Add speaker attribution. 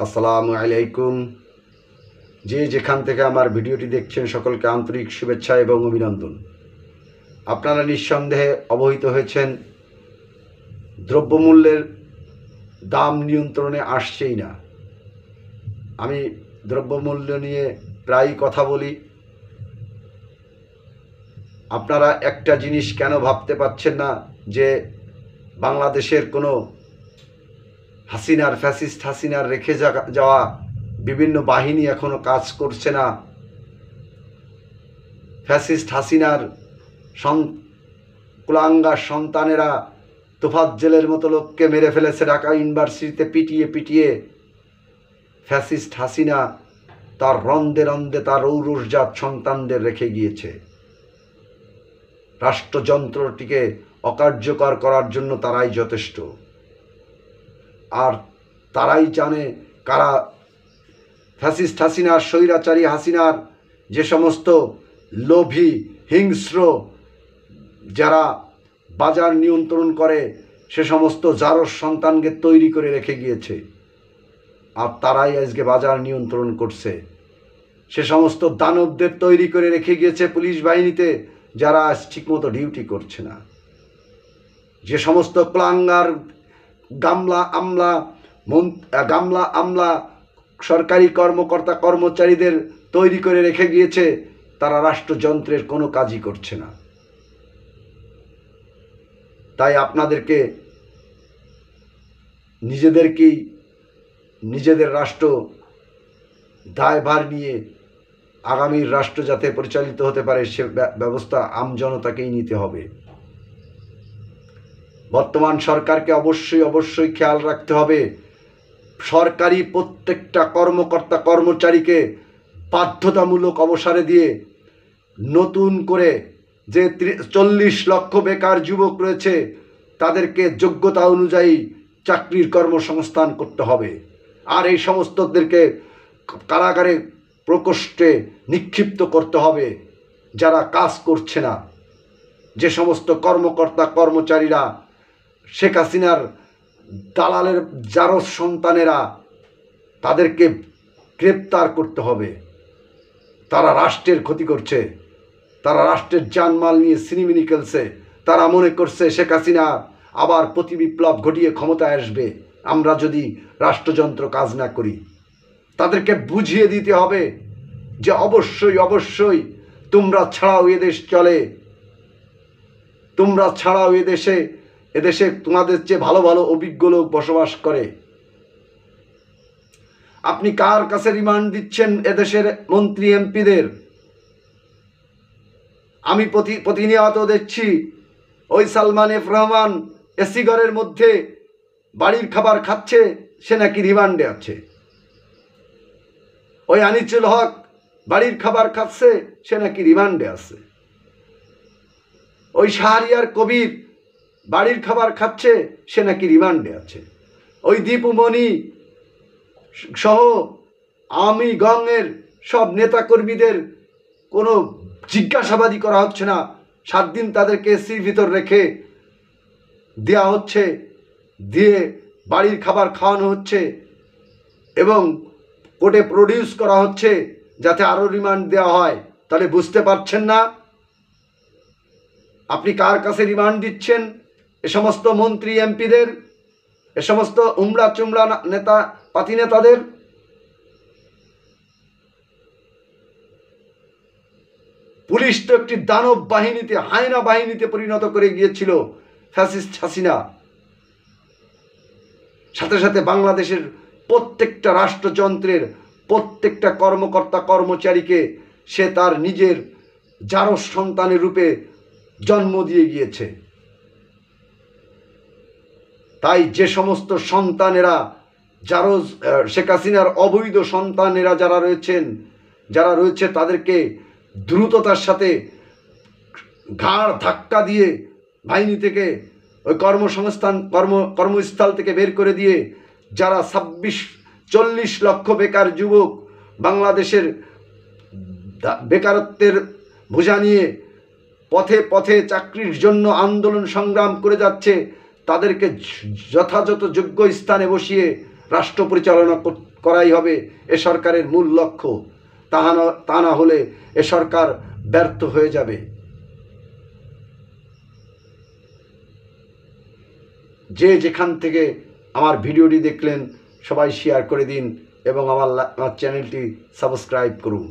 Speaker 1: আসসালামু আলাইকুম। যে যেখান থেকে আমার ভিডিওটি দেখছেন সকলকে আন্তরিক শুভেচ্ছা এবং অভিনন্দন। আপনারা নিঃসন্দেহে অবহিত হয়েছেন দ্রব্যমূল্যের দাম নিয়ন্ত্রণে আসছেই না। আমি দ্রব্যমূল্য নিয়ে প্রায়ই কথা বলি। আপনারা একটা জিনিস কেন ভাবতে পারছেন না যে বাংলাদেশের কোনো ফ্যাসিস্ট হাসিনার রেখে যাওয়া বিভিন্ন বাহিনী এখনো কাজ করছে না। ফ্যাসিস্ট হাসিনার কুলাঙ্গার সন্তানেরা তোফাজ্জলের মতো লোককে মেরে ফেলেছে ঢাকা ইউনিভার্সিটিতে পিটিয়ে পিটিয়ে। ফ্যাসিস্ট হাসিনা তার রন্দে রন্দে তার ঔরসজাত সন্তানদের রেখে গিয়েছে। রাষ্ট্রযন্ত্রটিকে অকার্যকর করার জন্য তারাই যথেষ্ট। আর তারাই জানে কারা ফ্যাসিস্ট হাসিনার, স্বৈরাচারী হাসিনার যে সমস্ত লোভী হিংস্র যারা বাজার নিয়ন্ত্রণ করে সে সমস্ত জারজ সন্তানকে তৈরি করে রেখে গিয়েছে। আর তারাই আজকে বাজার নিয়ন্ত্রণ করছে। সে সমস্ত দানবদের তৈরি করে রেখে গিয়েছে পুলিশ বাহিনীতে, যারা আজ ঠিকমতো ডিউটি করছে না। যে সমস্ত কুলাঙ্গার গামলা আমলা সরকারি কর্মকর্তা কর্মচারীদের তৈরি করে রেখে গিয়েছে, তারা রাষ্ট্রযন্ত্রের কোনো কাজই করছে না। তাই আপনাদেরকে নিজেদের রাষ্ট্র দায়ভার নিয়ে আগামীর রাষ্ট্র যাতে পরিচালিত হতে পারে সে ব্যবস্থা আমজনতাকেই নিতে হবে। বর্তমান সরকারকে অবশ্যই খেয়াল রাখতে হবে সরকারি প্রত্যেকটা কর্মকর্তা কর্মচারীকে বাধ্যতামূলক অবসরে দিয়ে নতুন করে যে 40 লক্ষ বেকার যুবক রয়েছে তাদেরকে যোগ্যতা অনুযায়ী চাকরির কর্মসংস্থান করতে হবে। আর এই সমস্তদেরকে কারাগারে প্রকোষ্ঠে নিক্ষিপ্ত করতে হবে যারা কাজ করছে না। যে সমস্ত কর্মকর্তা কর্মচারীরা শেখ হাসিনার দালালের জারজ সন্তানেরা, তাদেরকে গ্রেপ্তার করতে হবে। তারা রাষ্ট্রের ক্ষতি করছে, তারা রাষ্ট্রের জানমাল নিয়ে সিনেমিনি খেলছে। তারা মনে করছে শেখ হাসিনা আবার প্রতিবিপ্লব ঘটিয়ে ক্ষমতায় আসবে আমরা যদি রাষ্ট্রযন্ত্র কাজ না করি। তাদেরকে বুঝিয়ে দিতে হবে যে অবশ্যই তোমরা ছাড়াও এদেশ চলে, তোমরা ছাড়াও এদেশে তোমাদের চেয়ে ভালো ভালো অভিজ্ঞ লোক বসবাস করে। আপনি কার কাছে রিমান্ড দিচ্ছেন এদেশের মন্ত্রী এমপিদের? আমি প্রতিনিয়ত দেখছি ওই সালমান এফ রহমান এসি ঘরের মধ্যে বাড়ির খাবার খাচ্ছে, সে নাকি রিমান্ডে আছে। ওই আনিসুল হক বাড়ির খাবার খাচ্ছে, সে নাকি রিমান্ডে আছে। ওই শাহরিয়ার কবির বাড়ির খাবার খাচ্ছে, সে নাকি রিমান্ডে আছে। ওই দীপুমণি সহ আওয়ামী গংয়ের সব নেতাকর্মীদের কোনো জিজ্ঞাসাবাদই করা হচ্ছে না। 7 দিন তাদেরকে এসির ভিতর রেখে দেওয়া হচ্ছে, দিয়ে বাড়ির খাবার খাওয়ানো হচ্ছে এবং কোর্টে প্রডিউস করা হচ্ছে যাতে আরও রিমান্ড দেওয়া হয়। তাহলে বুঝতে পারছেন না আপনি কার কাছে রিমান্ড দিচ্ছেন? এ সমস্ত মন্ত্রী এমপিদের, এ সমস্ত উমরা চুমরা নেতা পাতি নেতাদের। পুলিশ তো একটি দানব বাহিনীতে, হায়না বাহিনীতে পরিণত করে গিয়েছিল ফ্যাসিস্ট হাসিনা। সাথে সাথে বাংলাদেশের প্রত্যেকটা রাষ্ট্রযন্ত্রের প্রত্যেকটা কর্মকর্তা কর্মচারীকে সে তার নিজের জারজ সন্তানের রূপে জন্ম দিয়ে গিয়েছে। তাই যে সমস্ত সন্তানেরা জারজ শেখ হাসিনার অবৈধ সন্তানেরা যারা রয়েছে তাদেরকে দ্রুততার সাথে ঘাড় ধাক্কা দিয়ে বাহিনী থেকে ওই কর্মস্থল থেকে বের করে দিয়ে যারা 40 লক্ষ বেকার যুবক বাংলাদেশের বেকারত্বের বোঝা নিয়ে পথে পথে চাকরির জন্য আন্দোলন সংগ্রাম করে যাচ্ছে, তাদেরকে যথাযথ যোগ্য স্থানে বসিয়ে রাষ্ট্র পরিচালনা করাই হবে এ সরকারের মূল লক্ষ্য। তা না হলে এ সরকার ব্যর্থ হয়ে যাবে। যে যেখান থেকে আমার ভিডিওটি দেখলেন সবাই শেয়ার করে দিন এবং আমার চ্যানেলটি সাবস্ক্রাইব করুন।